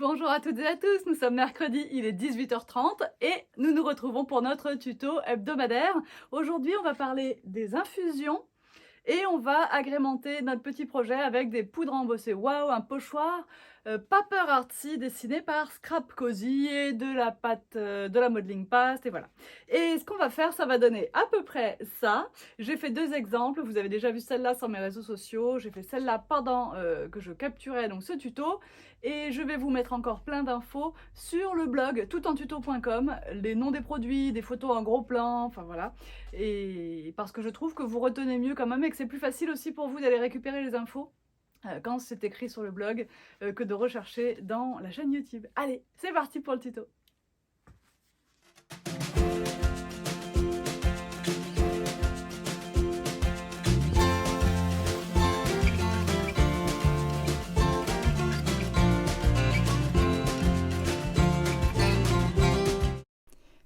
Bonjour à toutes et à tous, nous sommes mercredi, il est 18h30 et nous nous retrouvons pour notre tuto hebdomadaire. Aujourd'hui, on va parler des infusions et on va agrémenter notre petit projet avec des poudres embossées. Waouh, un pochoir Paper Artsy dessiné par Scrap Cozy et de la pâte, de la modeling paste et voilà. Et ce qu'on va faire, ça va donner à peu près ça. J'ai fait deux exemples, vous avez déjà vu celle-là sur mes réseaux sociaux, j'ai fait celle-là pendant que je capturais donc ce tuto et je vais vous mettre encore plein d'infos sur le blog toutentuto.com, les noms des produits, des photos en gros plan, enfin voilà. Et parce que je trouve que vous retenez mieux quand même et que c'est plus facile aussi pour vous d'aller récupérer les infos quand c'est écrit sur le blog que de rechercher dans la chaîne YouTube. Allez, c'est parti pour le tuto.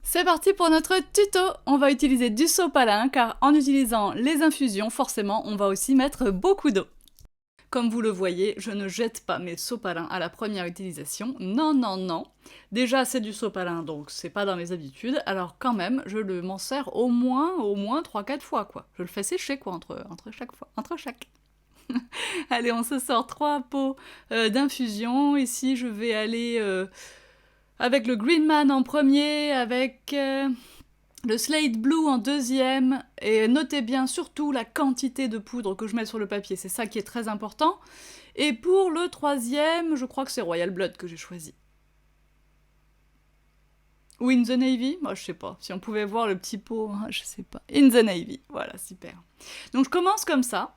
C'est parti pour notre tuto. On va utiliser du sopalin car en utilisant les infusions, forcément, on va aussi mettre beaucoup d'eau. Comme vous le voyez, je ne jette pas mes sopalins à la première utilisation. Non, non, non. Déjà, c'est du sopalin, donc c'est pas dans mes habitudes. Alors quand même, je m'en sers au moins 3-4 fois, quoi. Je le fais sécher, quoi, entre chaque fois. Entre chaque. Allez, on se sort 3 pots d'infusion. Ici, je vais aller avec le Green Man en premier, avec le Slate Blue en deuxième, et notez bien surtout la quantité de poudre que je mets sur le papier, c'est ça qui est très important. Et pour le troisième, je crois que c'est Royal Blood que j'ai choisi. Ou In the Navy, moi je sais pas, si on pouvait voir le petit pot, je sais pas. In the Navy, voilà, super. Donc je commence comme ça.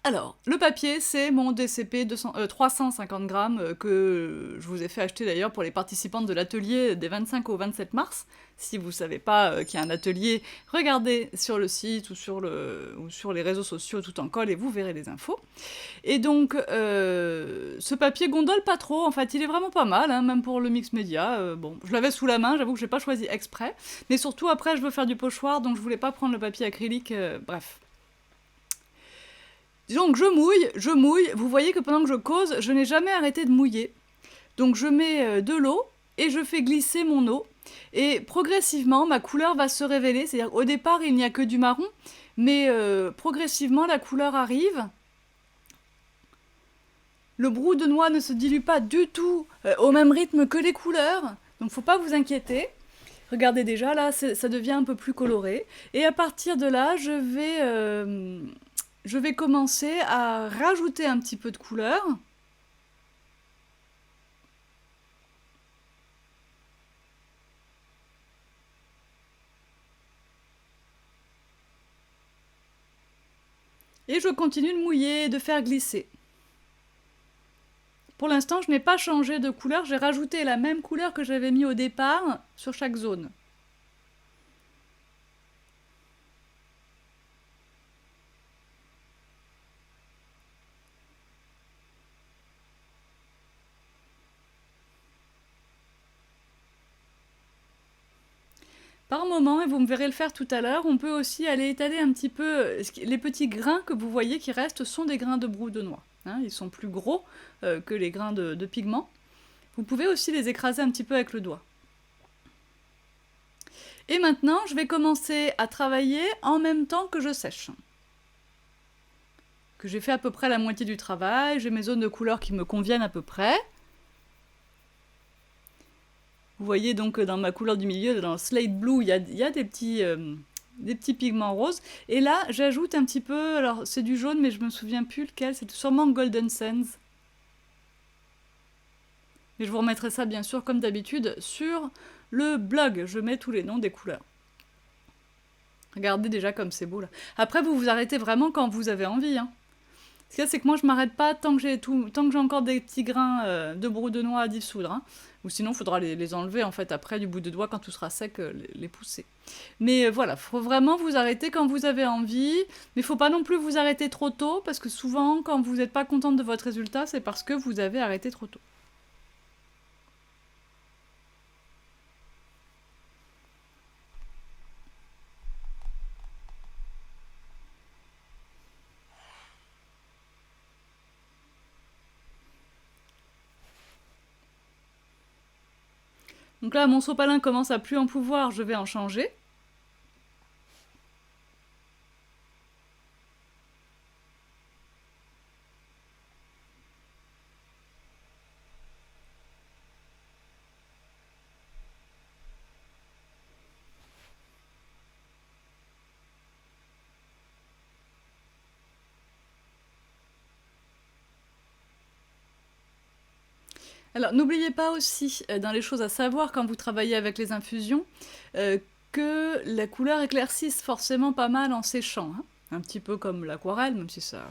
Alors, le papier, c'est mon DCP 350 grammes que je vous ai fait acheter d'ailleurs pour les participantes de l'atelier des 25 au 27 mars. Si vous ne savez pas qu'il y a un atelier, regardez sur le site ou sur les réseaux sociaux tout en colle et vous verrez les infos. Et donc, ce papier gondole pas trop, en fait, il est vraiment pas mal, hein, même pour le mix média. Bon, je l'avais sous la main, j'avoue que j'ai pas choisi exprès. Mais surtout, après, je veux faire du pochoir, donc je voulais pas prendre le papier acrylique, bref. Donc je mouille, vous voyez que pendant que je cause, je n'ai jamais arrêté de mouiller. Donc je mets de l'eau et je fais glisser mon eau. Et progressivement, ma couleur va se révéler, c'est-à-dire qu'au départ, il n'y a que du marron, mais progressivement, la couleur arrive. Le brou de noix ne se dilue pas du tout au même rythme que les couleurs, donc faut pas vous inquiéter. Regardez déjà, là, ça devient un peu plus coloré. Et à partir de là, je vais commencer à rajouter un petit peu de couleur. Et je continue de mouiller et de faire glisser. Pour l'instant, je n'ai pas changé de couleur, j'ai rajouté la même couleur que j'avais mis au départ sur chaque zone. Par moment, et vous me verrez le faire tout à l'heure, on peut aussi aller étaler un petit peu. Les petits grains que vous voyez qui restent sont des grains de brou de noix. Hein, ils sont plus gros que les grains de pigment. Vous pouvez aussi les écraser un petit peu avec le doigt. Et maintenant, je vais commencer à travailler en même temps que je sèche. Que j'ai fait à peu près la moitié du travail, j'ai mes zones de couleur qui me conviennent à peu près. Vous voyez donc dans ma couleur du milieu, dans le Slate Blue, il y a des petits pigments roses. Et là, j'ajoute un petit peu, alors c'est du jaune, mais je me souviens plus lequel, c'est sûrement Golden Sands. Mais je vous remettrai ça, bien sûr, comme d'habitude, sur le blog. Je mets tous les noms des couleurs. Regardez déjà comme c'est beau, là. Après, vous vous arrêtez vraiment quand vous avez envie, hein. Ce qu'il y a, c'est que moi, je m'arrête pas tant que j'ai encore des petits grains de brou de noix à dissoudre, hein. Ou sinon, il faudra les enlever, en fait, après, du bout de doigt, quand tout sera sec, les pousser. Mais voilà, faut vraiment vous arrêter quand vous avez envie, mais faut pas non plus vous arrêter trop tôt, parce que souvent, quand vous n'êtes pas contente de votre résultat, c'est parce que vous avez arrêté trop tôt. Donc là, mon sopalin commence à plus en pouvoir, je vais en changer. Alors, n'oubliez pas aussi, dans les choses à savoir quand vous travaillez avec les infusions, que la couleur éclaircisse forcément pas mal en séchant, hein. Un petit peu comme l'aquarelle, même si ça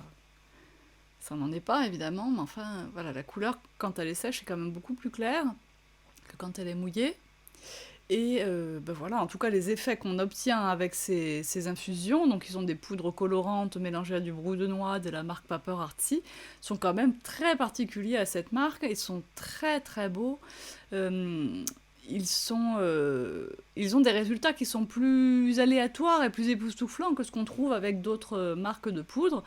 n'en est pas évidemment, mais enfin, voilà, la couleur, quand elle est sèche, est quand même beaucoup plus claire que quand elle est mouillée. Et ben voilà, en tout cas, les effets qu'on obtient avec ces infusions, donc ils sont des poudres colorantes mélangées à du brou de noix de la marque Paper Artsy, sont quand même très particuliers à cette marque. Ils sont très très beaux. Ils ont des résultats qui sont plus aléatoires et plus époustouflants que ce qu'on trouve avec d'autres marques de poudre,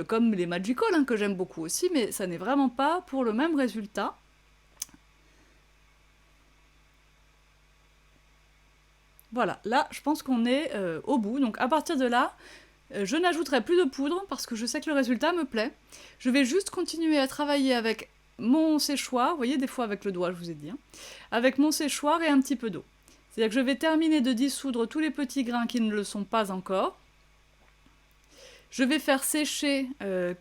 comme les Magical, hein, que j'aime beaucoup aussi, mais ça n'est vraiment pas pour le même résultat. Voilà, là, je pense qu'on est au bout. Donc à partir de là, je n'ajouterai plus de poudre parce que je sais que le résultat me plaît. Je vais juste continuer à travailler avec mon séchoir, vous voyez, des fois avec le doigt, je vous ai dit, hein, avec mon séchoir et un petit peu d'eau. C'est-à-dire que je vais terminer de dissoudre tous les petits grains qui ne le sont pas encore. Je vais faire sécher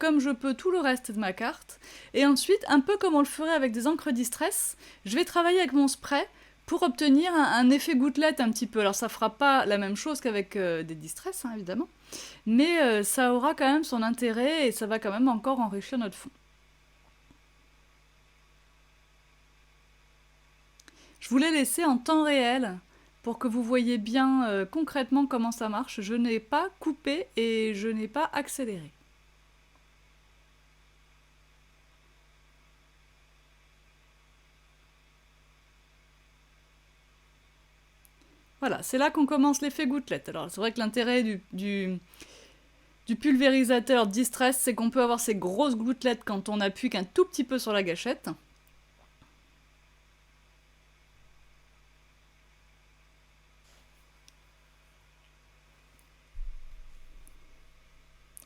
comme je peux tout le reste de ma carte. Et ensuite, un peu comme on le ferait avec des encres distress, je vais travailler avec mon spray pour obtenir un effet gouttelette un petit peu. Alors ça fera pas la même chose qu'avec des distress, hein, évidemment, mais ça aura quand même son intérêt et ça va quand même encore enrichir notre fond. Je vous l'ai laissé en temps réel pour que vous voyez bien concrètement comment ça marche. Je n'ai pas coupé et je n'ai pas accéléré. Voilà, c'est là qu'on commence l'effet gouttelette. Alors c'est vrai que l'intérêt du pulvérisateur Distress, c'est qu'on peut avoir ces grosses gouttelettes quand on appuie qu'un tout petit peu sur la gâchette.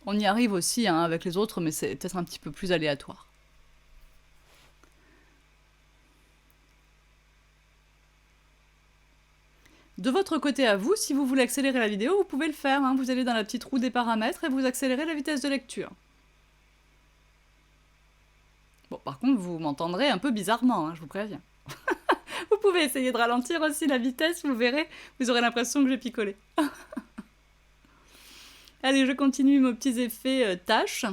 On y arrive aussi hein, avec les autres, mais c'est peut-être un petit peu plus aléatoire. De votre côté à vous, si vous voulez accélérer la vidéo, vous pouvez le faire. Hein. Vous allez dans la petite roue des paramètres et vous accélérez la vitesse de lecture. Bon, par contre, vous m'entendrez un peu bizarrement, hein, je vous préviens. Vous pouvez essayer de ralentir aussi la vitesse, vous verrez, vous aurez l'impression que j'ai picolé. Allez, je continue mes petits effets tâches.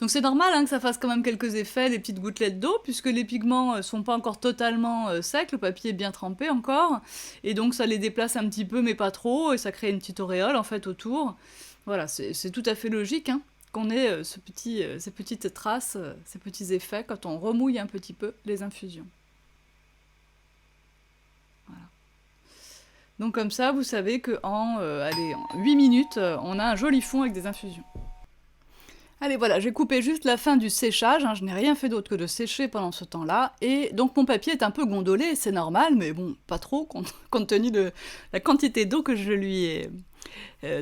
Donc c'est normal hein, que ça fasse quand même quelques effets, des petites gouttelettes d'eau, puisque les pigments sont pas encore totalement secs, le papier est bien trempé encore, et donc ça les déplace un petit peu, mais pas trop, et ça crée une petite auréole en fait autour. Voilà, c'est tout à fait logique hein, qu'on ait ces petites traces, ces petits effets quand on remouille un petit peu les infusions. Voilà. Donc comme ça, vous savez qu'en 8 minutes, on a un joli fond avec des infusions. Allez, voilà, j'ai coupé juste la fin du séchage, hein, je n'ai rien fait d'autre que de sécher pendant ce temps-là, et donc mon papier est un peu gondolé, c'est normal, mais bon, pas trop, compte tenu de la quantité d'eau que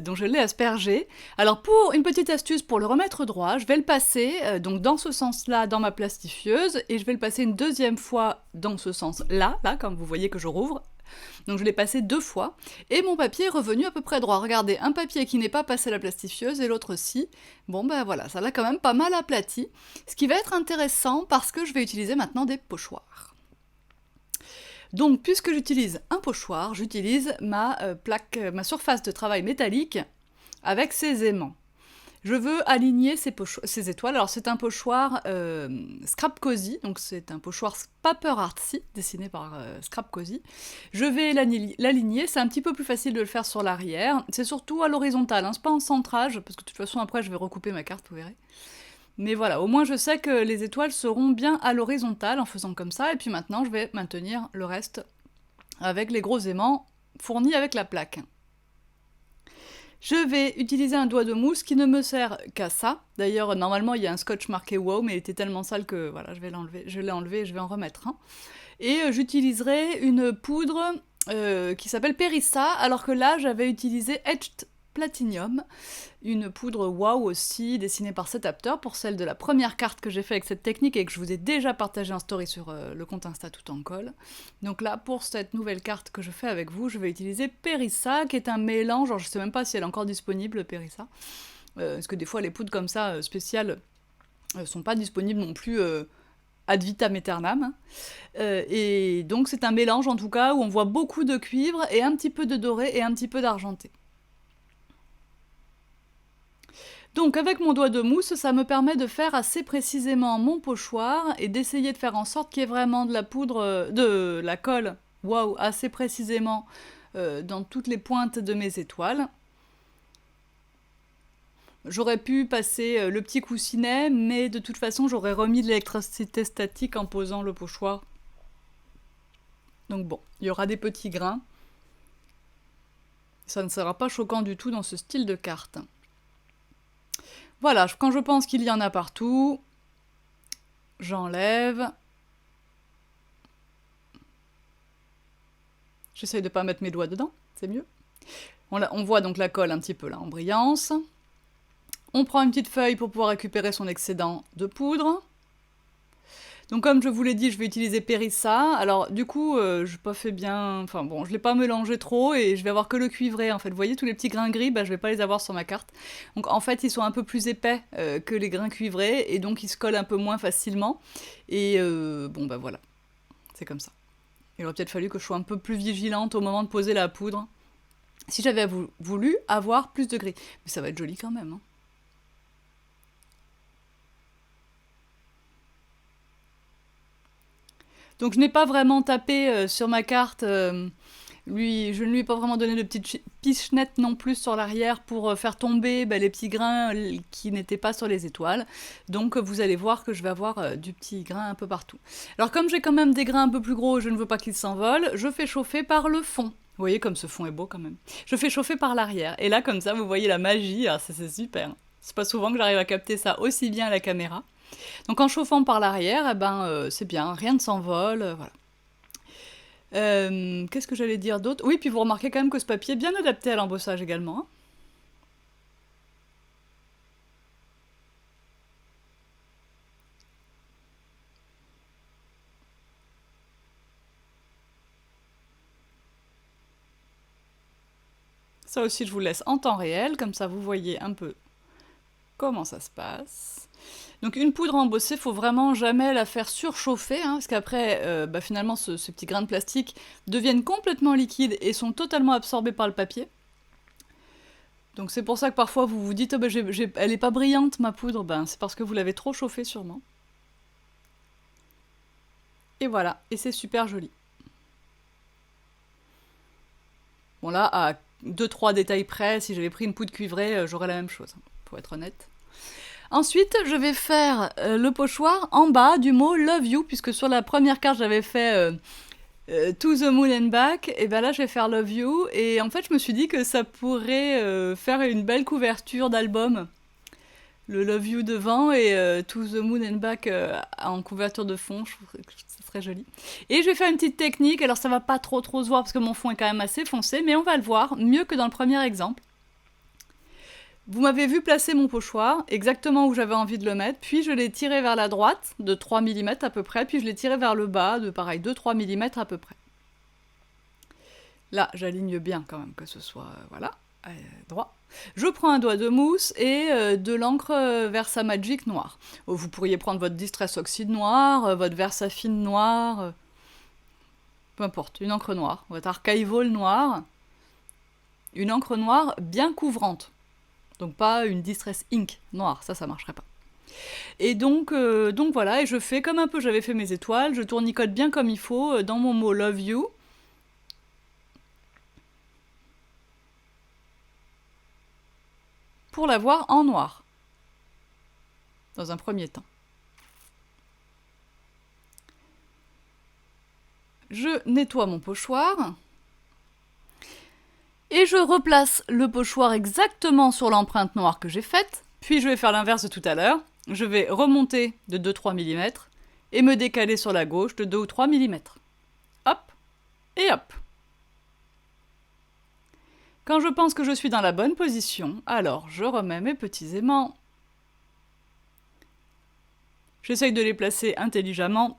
dont je l'ai aspergé. Alors pour une petite astuce pour le remettre droit, je vais le passer donc dans ce sens-là dans ma plastifieuse, et je vais le passer une deuxième fois dans ce sens-là, là, comme vous voyez que je rouvre. Donc je l'ai passé 2 fois, et mon papier est revenu à peu près droit. Regardez, un papier qui n'est pas passé à la plastifieuse et l'autre si. Bon ben voilà, ça l'a quand même pas mal aplati, ce qui va être intéressant parce que je vais utiliser maintenant des pochoirs. Donc puisque j'utilise un pochoir, j'utilise ma surface de travail métallique avec ses aimants. Je veux aligner ces étoiles. Alors c'est un pochoir Scrap Cozy, donc c'est un pochoir Paper Artsy, dessiné par Scrap Cozy. Je vais l'aligner, c'est un petit peu plus facile de le faire sur l'arrière. C'est surtout à l'horizontale, hein, c'est pas en centrage, parce que de toute façon après je vais recouper ma carte, vous verrez. Mais voilà, au moins je sais que les étoiles seront bien à l'horizontale en faisant comme ça, et puis maintenant je vais maintenir le reste avec les gros aimants fournis avec la plaque. Je vais utiliser un doigt de mousse qui ne me sert qu'à ça. D'ailleurs, normalement, il y a un scotch marqué wow, mais il était tellement sale que voilà, je vais l'enlever. Je l'ai enlevé et je vais en remettre un. Et j'utiliserai une poudre qui s'appelle Perissa, alors que là, j'avais utilisé Etched Platinum, une poudre wow aussi, dessinée par Setapter, pour celle de la première carte que j'ai fait avec cette technique et que je vous ai déjà partagé en story sur le compte Insta tout en colle. Donc là, pour cette nouvelle carte que je fais avec vous, je vais utiliser Perissa, qui est un mélange, alors je sais même pas si elle est encore disponible, Perissa, parce que des fois les poudres comme ça, spéciales, sont pas disponibles non plus ad vitam aeternam. Et donc c'est un mélange en tout cas où on voit beaucoup de cuivre et un petit peu de doré et un petit peu d'argenté. Donc avec mon doigt de mousse, ça me permet de faire assez précisément mon pochoir et d'essayer de faire en sorte qu'il y ait vraiment de la poudre, de la colle, waouh, assez précisément dans toutes les pointes de mes étoiles. J'aurais pu passer le petit coussinet, mais de toute façon j'aurais remis de l'électricité statique en posant le pochoir. Donc bon, il y aura des petits grains. Ça ne sera pas choquant du tout dans ce style de carte. Voilà, quand je pense qu'il y en a partout, j'enlève. J'essaye de ne pas mettre mes doigts dedans, c'est mieux. On voit donc la colle un petit peu là en brillance. On prend une petite feuille pour pouvoir récupérer son excédent de poudre. Donc comme je vous l'ai dit, je vais utiliser Perissa. Alors du coup, je n'ai pas fait bien... Enfin bon, je ne l'ai pas mélangé trop et je vais avoir que le cuivré en fait. Vous voyez tous les petits grains gris, bah, je ne vais pas les avoir sur ma carte. Donc en fait, ils sont un peu plus épais que les grains cuivrés et donc ils se collent un peu moins facilement. Et bon bah voilà, c'est comme ça. Il aurait peut-être fallu que je sois un peu plus vigilante au moment de poser la poudre. Si j'avais voulu avoir plus de gris. Mais ça va être joli quand même, hein. Donc je n'ai pas vraiment tapé sur ma carte, je ne lui ai pas vraiment donné de petites pichenettes non plus sur l'arrière pour faire tomber les petits grains qui n'étaient pas sur les étoiles. Donc vous allez voir que je vais avoir du petit grain un peu partout. Alors comme j'ai quand même des grains un peu plus gros, je ne veux pas qu'ils s'envolent, je fais chauffer par le fond. Vous voyez comme ce fond est beau quand même. Je fais chauffer par l'arrière. Et là comme ça vous voyez la magie, alors ça c'est super. C'est pas souvent que j'arrive à capter ça aussi bien à la caméra. Donc en chauffant par l'arrière, eh ben, c'est bien, rien ne s'envole, voilà. Qu'est-ce que j'allais dire d'autre? Oui, puis vous remarquez quand même que ce papier est bien adapté à l'embossage également, hein. Ça aussi, je vous laisse en temps réel, comme ça vous voyez un peu comment ça se passe. Donc une poudre embossée, faut vraiment jamais la faire surchauffer, hein, parce qu'après, finalement, ces petits grains de plastique deviennent complètement liquides et sont totalement absorbés par le papier. Donc c'est pour ça que parfois vous vous dites oh, elle est pas brillante ma poudre, ben c'est parce que vous l'avez trop chauffée sûrement. Et voilà, et c'est super joli. Bon là, à 2-3 détails près, si j'avais pris une poudre cuivrée, j'aurais la même chose, pour être honnête. Ensuite, je vais faire le pochoir en bas du mot Love You, puisque sur la première carte, j'avais fait To the Moon and Back, et ben là, je vais faire Love You, et en fait, je me suis dit que ça pourrait faire une belle couverture d'album. Le Love You devant et To the Moon and Back en couverture de fond, je trouve que ça serait joli. Et je vais faire une petite technique, alors ça va pas trop se voir parce que mon fond est quand même assez foncé, mais on va le voir mieux que dans le premier exemple. Vous m'avez vu placer mon pochoir exactement où j'avais envie de le mettre, puis je l'ai tiré vers la droite de 3 mm à peu près, puis je l'ai tiré vers le bas de pareil 2-3 mm à peu près. Là, j'aligne bien quand même, que ce soit, voilà, droit. Je prends un doigt de mousse et de l'encre Versa Magic noire. Vous pourriez prendre votre Distress Oxide noir, votre Versafine noire, peu importe, une encre noire, votre Archival noir, une encre noire bien couvrante. Donc pas une Distress Ink noire, ça marcherait pas. Et donc voilà, et je fais comme un peu j'avais fait mes étoiles, je tournicote bien comme il faut dans mon mot Love You. Pour l'avoir en noir, dans un premier temps. Je nettoie mon pochoir. Et je replace le pochoir exactement sur l'empreinte noire que j'ai faite. Puis je vais faire l'inverse de tout à l'heure. Je vais remonter de 2-3 mm et me décaler sur la gauche de 2 ou 3 mm. Hop et hop. Quand je pense que je suis dans la bonne position, alors je remets mes petits aimants. J'essaye de les placer intelligemment.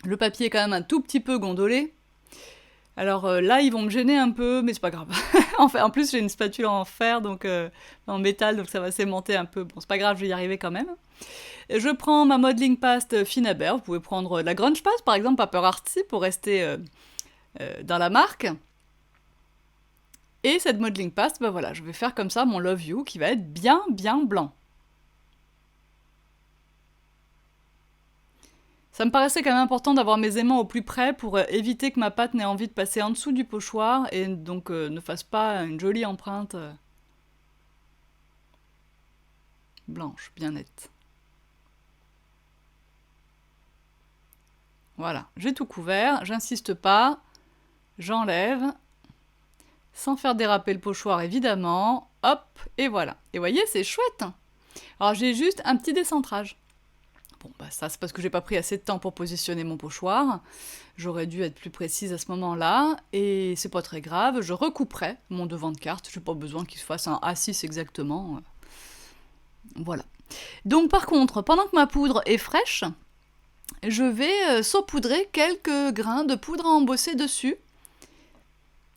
Le papier est quand même un tout petit peu gondolé. Alors là, ils vont me gêner un peu, mais c'est pas grave. En plus, j'ai une spatule en fer, donc en métal, donc ça va s'aimanter un peu. Bon, c'est pas grave, je vais y arriver quand même. Je prends ma modeling paste Finaber. Vous pouvez prendre la Grunge Paste, par exemple, Paper Artsy, pour rester dans la marque. Et cette modeling paste, ben voilà, je vais faire comme ça mon Love You, qui va être bien, bien blanc. Ça me paraissait quand même important d'avoir mes aimants au plus près pour éviter que ma pâte n'ait envie de passer en dessous du pochoir et donc ne fasse pas une jolie empreinte blanche, bien nette. Voilà, j'ai tout couvert, j'insiste pas, j'enlève, sans faire déraper le pochoir évidemment, hop, et voilà. Et vous voyez, c'est chouette. Alors j'ai juste un petit décentrage. Bon, bah ça c'est parce que j'ai pas pris assez de temps pour positionner mon pochoir. J'aurais dû être plus précise à ce moment-là, et c'est pas très grave, je recouperai mon devant de carte, j'ai pas besoin qu'il se fasse un A6 exactement. Voilà. Donc par contre, pendant que ma poudre est fraîche, je vais saupoudrer quelques grains de poudre à embosser dessus.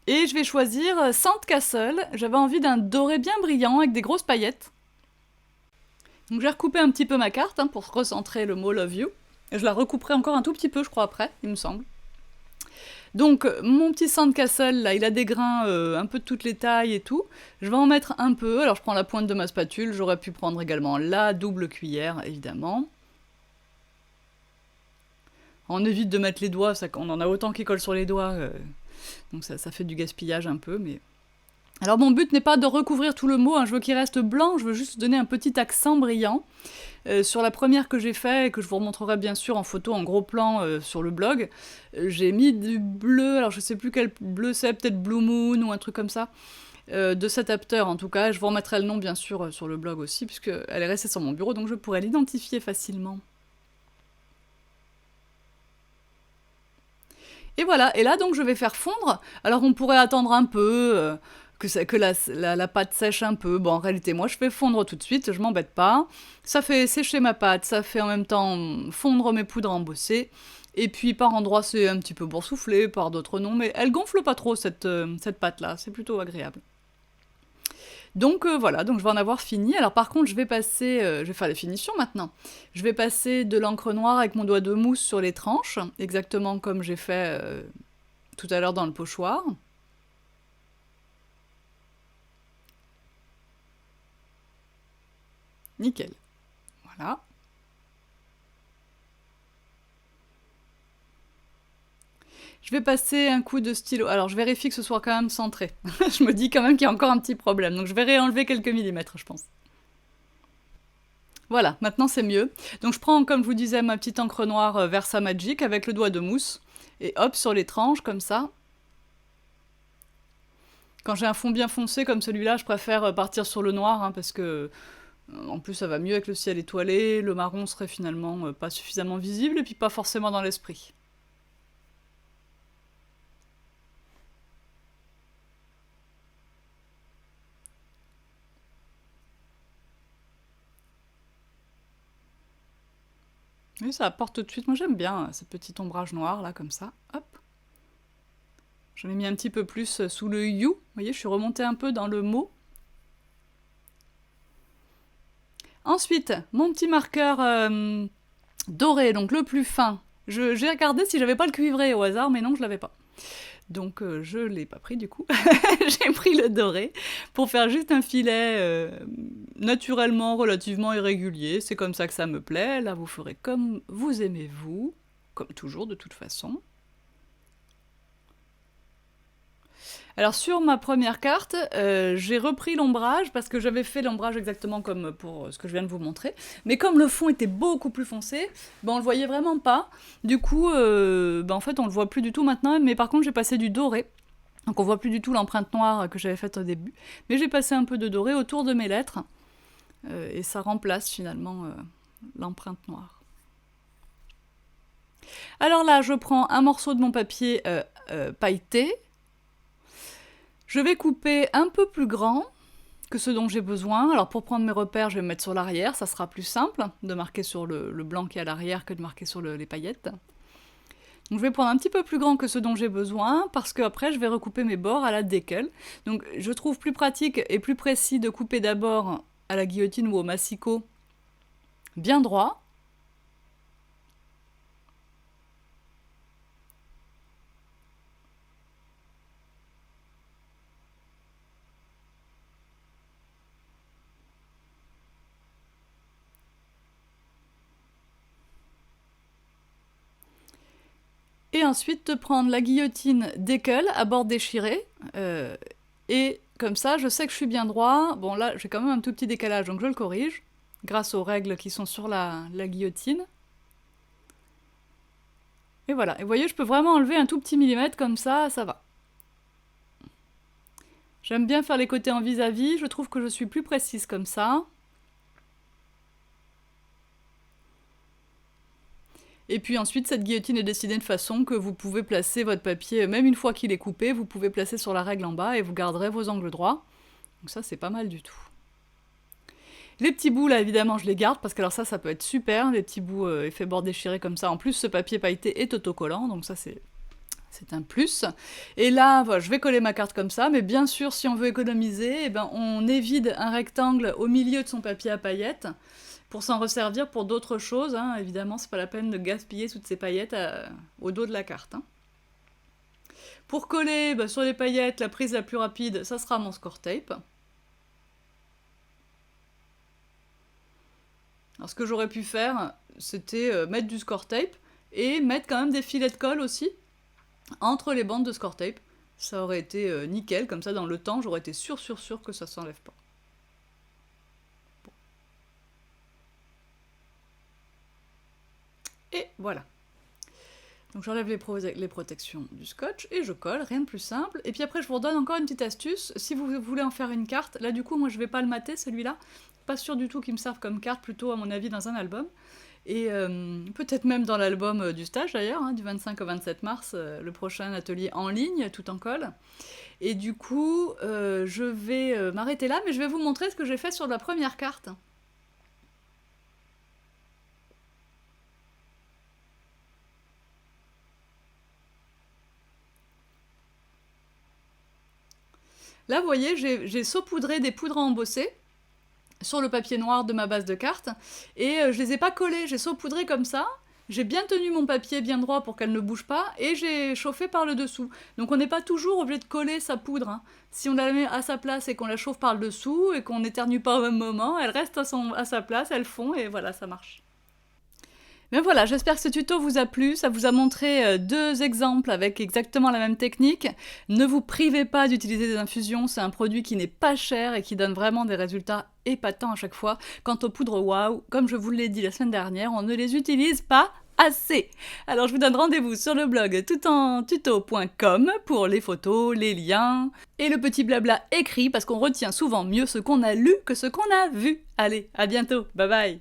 Et je vais choisir Sand Castle, j'avais envie d'un doré bien brillant avec des grosses paillettes. Donc j'ai recoupé un petit peu ma carte pour recentrer le mot Love You. Et je la recouperai encore un tout petit peu, je crois, après, il me semble. Donc mon petit Sand Castle, là, il a des grains un peu de toutes les tailles et tout. Je vais en mettre un peu, alors je prends la pointe de ma spatule, j'aurais pu prendre également la double cuillère, évidemment. On évite de mettre les doigts, on en a autant qui collent sur les doigts, donc ça fait du gaspillage un peu, mais... Alors mon but n'est pas de recouvrir tout le mot, je veux qu'il reste blanc, je veux juste donner un petit accent brillant. Sur la première que j'ai fait, et que je vous remontrerai bien sûr en photo, en gros plan sur le blog, j'ai mis du bleu, alors je sais plus quel bleu c'est, peut-être Blue Moon ou un truc comme ça, de cet adapter en tout cas. Je vous remettrai le nom bien sûr sur le blog aussi, puisqu'elle est restée sur mon bureau, donc je pourrais l'identifier facilement. Et voilà, et là donc je vais faire fondre. Alors on pourrait attendre un peu, que la pâte sèche un peu. Bon, en réalité, moi je fais fondre tout de suite, je m'embête pas. Ça fait sécher ma pâte, ça fait en même temps fondre mes poudres embossées. Et puis par endroits c'est un petit peu boursouflé, par d'autres non, mais elle gonfle pas trop cette pâte-là, c'est plutôt agréable. Donc voilà, donc je vais en avoir fini. Alors par contre, je vais faire les finitions maintenant. Je vais passer de l'encre noire avec mon doigt de mousse sur les tranches, exactement comme j'ai fait tout à l'heure dans le pochoir. Nickel. Voilà. Je vais passer un coup de stylo. Alors, je vérifie que ce soit quand même centré. Je me dis quand même qu'il y a encore un petit problème. Donc, je vais réenlever quelques millimètres, je pense. Voilà, maintenant c'est mieux. Donc, je prends, comme je vous disais, ma petite encre noire Versa Magic avec le doigt de mousse. Et hop, sur les tranches, comme ça. Quand j'ai un fond bien foncé comme celui-là, je préfère partir sur le noir, parce que... En plus, ça va mieux avec le ciel étoilé. Le marron serait finalement pas suffisamment visible, et puis pas forcément dans l'esprit. Oui, ça apporte tout de suite. Moi, j'aime bien ce petit ombrage noir, là, comme ça. Hop. J'en ai mis un petit peu plus sous le you. Vous voyez, je suis remontée un peu dans le mot. Ensuite, mon petit marqueur doré, donc le plus fin. J'ai regardé si j'avais pas le cuivré au hasard, mais non, je l'avais pas. Donc je l'ai pas pris du coup. J'ai pris le doré pour faire juste un filet naturellement relativement irrégulier. C'est comme ça que ça me plaît. Là, vous ferez comme vous aimez vous, comme toujours de toute façon. Alors sur ma première carte, j'ai repris l'ombrage parce que j'avais fait l'ombrage exactement comme pour ce que je viens de vous montrer. Mais comme le fond était beaucoup plus foncé, on le voyait vraiment pas. Du coup, en fait on le voit plus du tout maintenant, mais par contre j'ai passé du doré. Donc on voit plus du tout l'empreinte noire que j'avais faite au début. Mais j'ai passé un peu de doré autour de mes lettres. Et ça remplace finalement l'empreinte noire. Alors là, je prends un morceau de mon papier pailleté. Je vais couper un peu plus grand que ce dont j'ai besoin. Alors pour prendre mes repères, je vais me mettre sur l'arrière. Ça sera plus simple de marquer sur le blanc qui est à l'arrière que de marquer sur les paillettes. Donc je vais prendre un petit peu plus grand que ce dont j'ai besoin, parce qu'après je vais recouper mes bords à la décolle. Donc je trouve plus pratique et plus précis de couper d'abord à la guillotine ou au massicot bien droit. Et ensuite de prendre la guillotine décolle à bord déchiré. Et comme ça, je sais que je suis bien droit. Bon là, j'ai quand même un tout petit décalage, donc je le corrige, grâce aux règles qui sont sur la guillotine. Et voilà, et vous voyez, je peux vraiment enlever un tout petit millimètre comme ça va. J'aime bien faire les côtés en vis-à-vis, je trouve que je suis plus précise comme ça. Et puis ensuite, cette guillotine est dessinée de façon que vous pouvez placer votre papier, même une fois qu'il est coupé, vous pouvez placer sur la règle en bas et vous garderez vos angles droits. Donc ça, c'est pas mal du tout. Les petits bouts, là, évidemment, je les garde, parce que alors ça peut être super, les petits bouts effet bord déchiré comme ça. En plus, ce papier pailleté est autocollant, donc ça, c'est un plus. Et là, voilà, je vais coller ma carte comme ça, mais bien sûr, si on veut économiser, eh ben, on évide un rectangle au milieu de son papier à paillettes, pour s'en resservir pour d'autres choses, hein. Évidemment, c'est pas la peine de gaspiller toutes ces paillettes au dos de la carte. Hein. Pour coller sur les paillettes, la prise la plus rapide, ça sera mon score tape. Alors ce que j'aurais pu faire, c'était mettre du score tape et mettre quand même des filets de colle aussi entre les bandes de score tape. Ça aurait été nickel, comme ça dans le temps, j'aurais été sûr que ça s'enlève pas. Bon. Et voilà. Donc j'enlève les protections du scotch et je colle, rien de plus simple. Et puis après je vous redonne encore une petite astuce, si vous voulez en faire une carte, là du coup moi je vais pas le mater celui-là, pas sûr du tout qu'il me serve comme carte, plutôt à mon avis dans un album. Et peut-être même dans l'album du stage d'ailleurs, hein, du 25 au 27 mars, le prochain atelier en ligne, tout en colle. Et du coup, je vais m'arrêter là, mais je vais vous montrer ce que j'ai fait sur la première carte. Là, vous voyez, j'ai saupoudré des poudres à embosser sur le papier noir de ma base de cartes, et je les ai pas collées, j'ai saupoudré comme ça, j'ai bien tenu mon papier bien droit pour qu'elle ne bouge pas, et j'ai chauffé par le dessous. Donc on n'est pas toujours obligé de coller sa poudre, hein. Si on la met à sa place et qu'on la chauffe par le dessous, et qu'on n'éternue pas au même moment, elle reste à sa place, elle fond, et voilà, ça marche. Mais voilà, j'espère que ce tuto vous a plu, ça vous a montré 2 exemples avec exactement la même technique. Ne vous privez pas d'utiliser des infusions, c'est un produit qui n'est pas cher et qui donne vraiment des résultats épatants à chaque fois. Quant aux poudres waouh, comme je vous l'ai dit la semaine dernière, on ne les utilise pas assez. Alors je vous donne rendez-vous sur le blog toutentuto.com pour les photos, les liens et le petit blabla écrit parce qu'on retient souvent mieux ce qu'on a lu que ce qu'on a vu. Allez, à bientôt, bye bye.